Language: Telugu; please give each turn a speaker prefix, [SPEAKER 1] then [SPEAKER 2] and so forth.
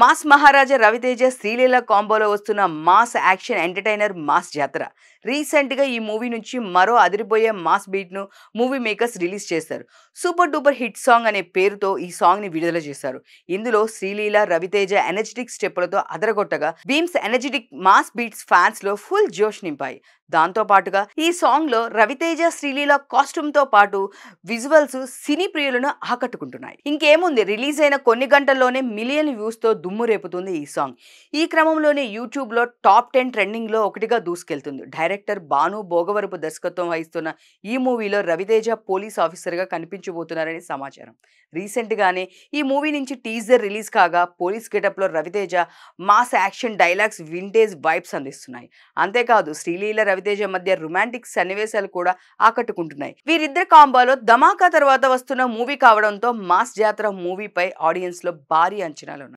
[SPEAKER 1] మాస్ మహారాజా రవితేజ శ్రీలీల కాంబోలో వస్తున్న mass action entertainer mass Jathara. Recent గా ఈ మూవీ నుంచి మరో అదిరిపోయే మాస్ బీట్ ను మూవీ మేకర్స్ రిలీజ్ చేశారు. సూపర్ డూపర్ హిట్ సాంగ్ అనే పేరుతో ఈ సాంగ్ ని విడుదల చేశారు. ఇందులో శ్రీలీల రవితేజ ఎనర్జెటిక్ స్టెప్పులతో అదరగొట్టగా Bheems energetic mass beats fans లో ఫుల్ జోష్ నింపాయి. దాంతో పాటుగా ఈ సాంగ్ లో రవితేజ శ్రీలీల కాస్ట్యూమ్ తో పాటు విజువల్స్ సినీ ప్రియులను ఆకట్టుకుంటున్నాయి. ఇంకేముంది, రిలీజ్ అయిన కొన్ని గంటల్లోనే మిలియన్ వ్యూస్ తో దుమ్ము రేపుతుంది ఈ సాంగ్. ఈ క్రమంలోనే యూట్యూబ్ లో టాప్ 10 ట్రెండింగ్ లో ఒకటిగా దూసుకెళ్తుంది. డైరెక్టర్ భాను భోగవరపు దర్శకత్వం వహిస్తున్న ఈ మూవీలో రవితేజ పోలీస్ ఆఫీసర్ గా కనిపించబోతున్నారని సమాచారం. రీసెంట్ గానే ఈ మూవీ నుంచి టీజర్ రిలీజ్ కాగా పోలీస్ గెటప్ లో Ravi Teja mass action dialogues vintage vibes అందిస్తున్నాయి. అంతేకాదు శ్రీలీల రవితేజ మధ్య రొమాంటిక్ సన్నివేశాలు కూడా ఆకట్టుకుంటున్నాయి. వీరిద్దరి కాంబోలో ధమాకా తర్వాత వస్తున్న మూవీ కావడంతో మాస్ జాతర మూవీపై ఆడియన్స్ లో భారీ అంచనాలు ఉన్నాయి.